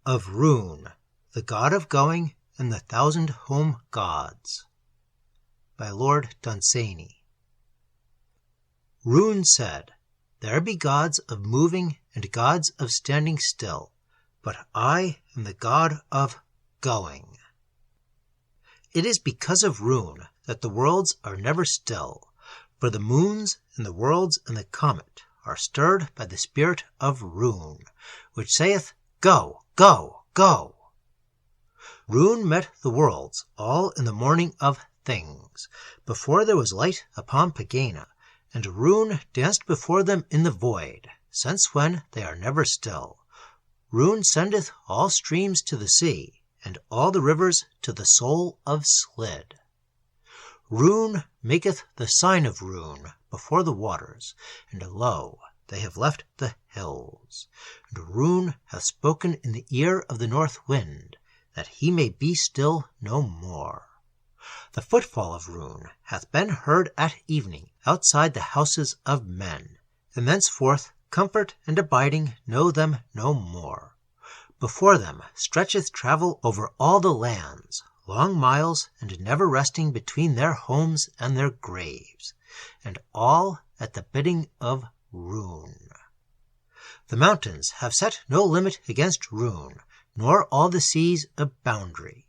of Roon, the God of Going and the Thousand Home Gods, by Lord Dunsany. Roon said, "There be gods of moving and gods of standing still, but I am the God of going." It is because of Roon that the worlds are never still, for the moons and the worlds and the comet are stirred by the spirit of Roon, which saith, "Go, go, go." Roon met the worlds all in the morning of things, before there was light upon Pegāna, and Roon danced before them in the void, since when they are never still. Roon sendeth all streams to the sea, and all the rivers to the soul of Slid. Roon maketh the sign of Roon before the waters, and lo, they have left the hills. And Roon hath spoken in the ear of the north wind, that he may be still no more. The footfall of Roon hath been heard at evening outside the houses of men, and thenceforth comfort and abiding know them no more. Before them stretcheth travel over all the lands, long miles, and never resting between their homes and their graves, and all at the bidding of Roon. The mountains have set no limit against Roon, nor all the seas a boundary.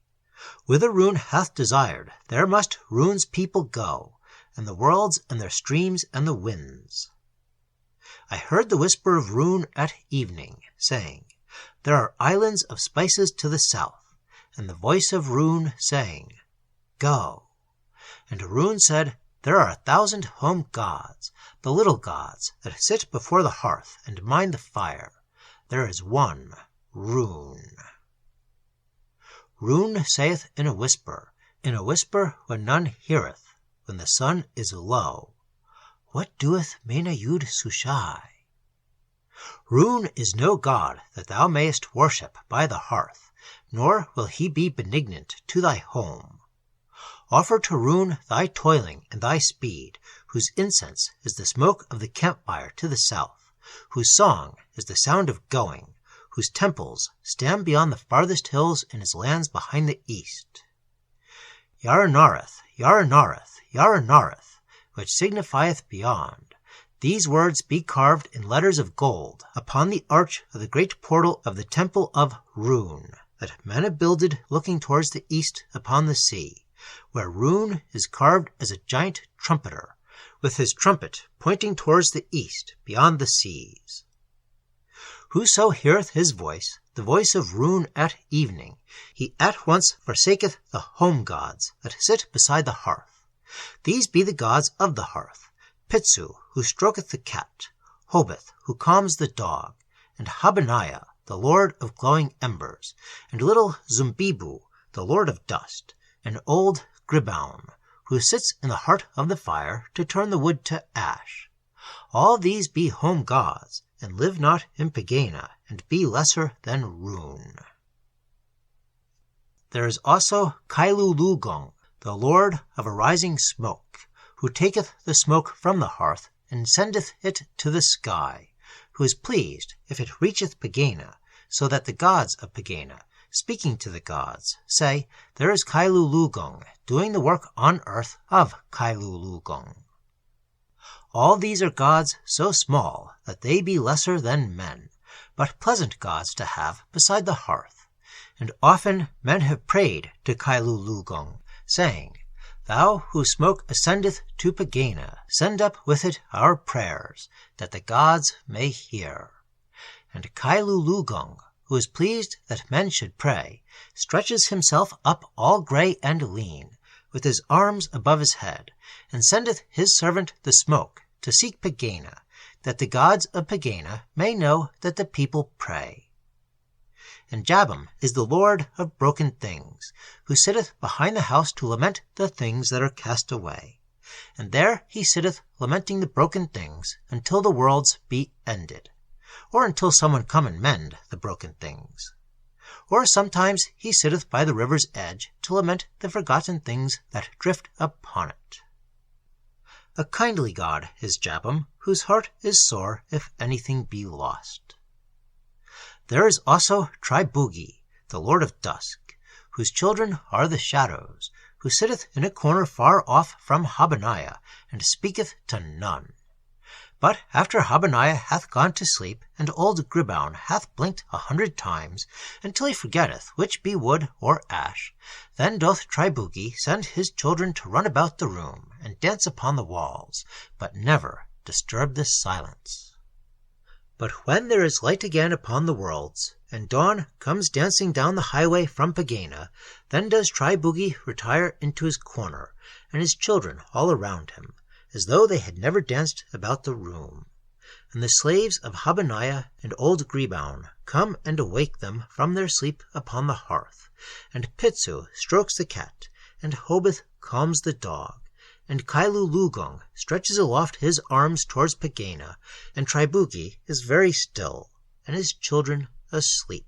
Whither Roon hath desired, there must Roon's people go, and the worlds and their streams and the winds. I heard the whisper of Roon at evening, saying, "There are islands of spices to the south," and the voice of Roon saying, "Go." And Roon said, "There are 1,000 home gods, the little gods that sit before the hearth and mind the fire. There is one Roon." Roon saith in a whisper when none heareth, when the sun is low, "What doeth Mana-Yood-Sushai?" Roon is no god that thou mayest worship by the hearth, nor will he be benignant to thy home. Offer to Roon thy toiling and thy speed, whose incense is the smoke of the campfire to the south, whose song is the sound of going, whose temples stand beyond the farthest hills in his lands behind the east. Yoharneth, Yoharneth, Yoharneth, which signifieth beyond. These words be carved in letters of gold upon the arch of the great portal of the temple of Roon, that Mana builded looking towards the east upon the sea, where Roon is carved as a giant trumpeter, with his trumpet pointing towards the east beyond the seas. Whoso heareth his voice, the voice of Roon at evening, he at once forsaketh the home gods that sit beside the hearth. These be the gods of the hearth: Pitsu, who stroketh the cat; Hobeth, who calms the dog; and Habaniah, the lord of glowing embers; and little Zumbibu, the lord of dust; and old Gribaun, who sits in the heart of the fire to turn the wood to ash. All these be home gods, and live not in Pegāna, and be lesser than Roon. There is also Kailulugong, the lord of a rising smoke, who taketh the smoke from the hearth and sendeth it to the sky, who is pleased if it reacheth Pegāna, so that the gods of Pegāna, speaking to the gods, say, "There is Kailulugong doing the work on earth of Kailulugong." All these are gods so small that they be lesser than men, but pleasant gods to have beside the hearth. And often men have prayed to Kailulugong, saying, "Thou whose smoke ascendeth to Pegāna, send up with it our prayers, that the gods may hear." And Kailulugong, who is pleased that men should pray, stretches himself up all grey and lean, with his arms above his head, and sendeth his servant the smoke to seek Pegāna, that the gods of Pegāna may know that the people pray. And Jabam is the lord of broken things, who sitteth behind the house to lament the things that are cast away. And there he sitteth lamenting the broken things until the worlds be ended, or until someone come and mend the broken things. Or sometimes he sitteth by the river's edge to lament the forgotten things that drift upon it. A kindly god is Jabam, whose heart is sore if anything be lost. There is also Tribugi, the Lord of Dusk, whose children are the shadows, who sitteth in a corner far off from Habaniah, and speaketh to none. But after Habaniah hath gone to sleep, and old Gribaun hath blinked 100 times, until he forgetteth which be wood or ash, then doth Tribugi send his children to run about the room, and dance upon the walls, but never disturb the silence. But when there is light again upon the worlds, and dawn comes dancing down the highway from Pegāna, then does Tribugi retire into his corner, and his children all around him, as though they had never danced about the room. And the slaves of Habaniah and old Gribaun come and awake them from their sleep upon the hearth, and Pitsu strokes the cat, and Hobith calms the dog, and Kailulugung stretches aloft his arms towards Pegāna, and Tribugi is very still, and his children asleep.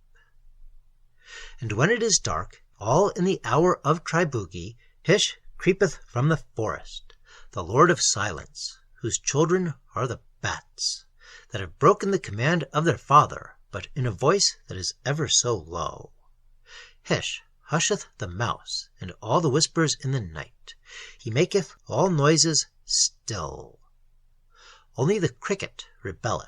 And when it is dark, all in the hour of Tribugi, Hish creepeth from the forest, the Lord of Silence, whose children are the bats, that have broken the command of their father, but in a voice that is ever so low. Hish husheth the mouse, and all the whispers in the night. He maketh all noises still. Only the cricket rebelleth,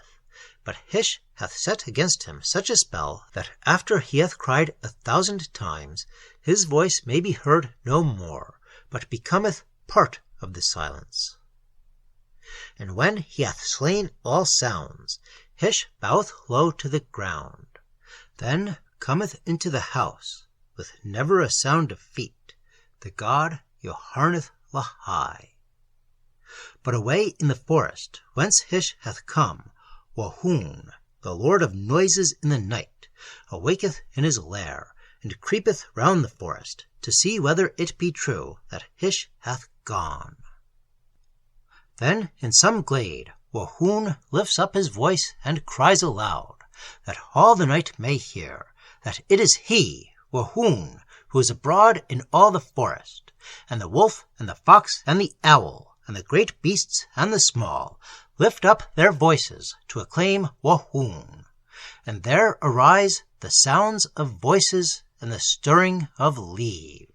but Hish hath set against him such a spell, that after he hath cried 1,000 times, his voice may be heard no more, but becometh part of the silence. And when he hath slain all sounds, Hish boweth low to the ground. Then cometh into the house, with never a sound of feet, the god Yoharneth-Lahai. But away in the forest, whence Hish hath come, Roon, the Lord of Noises in the night, awaketh in his lair, and creepeth round the forest, to see whether it be true that Hish hath gone. Then in some glade Roon lifts up his voice and cries aloud, that all the night may hear, that it is he, Roon, who is abroad in all the forest, and the wolf and the fox and the owl, and the great beasts and the small, lift up their voices to acclaim Roon, and there arise the sounds of voices and the stirring of leaves.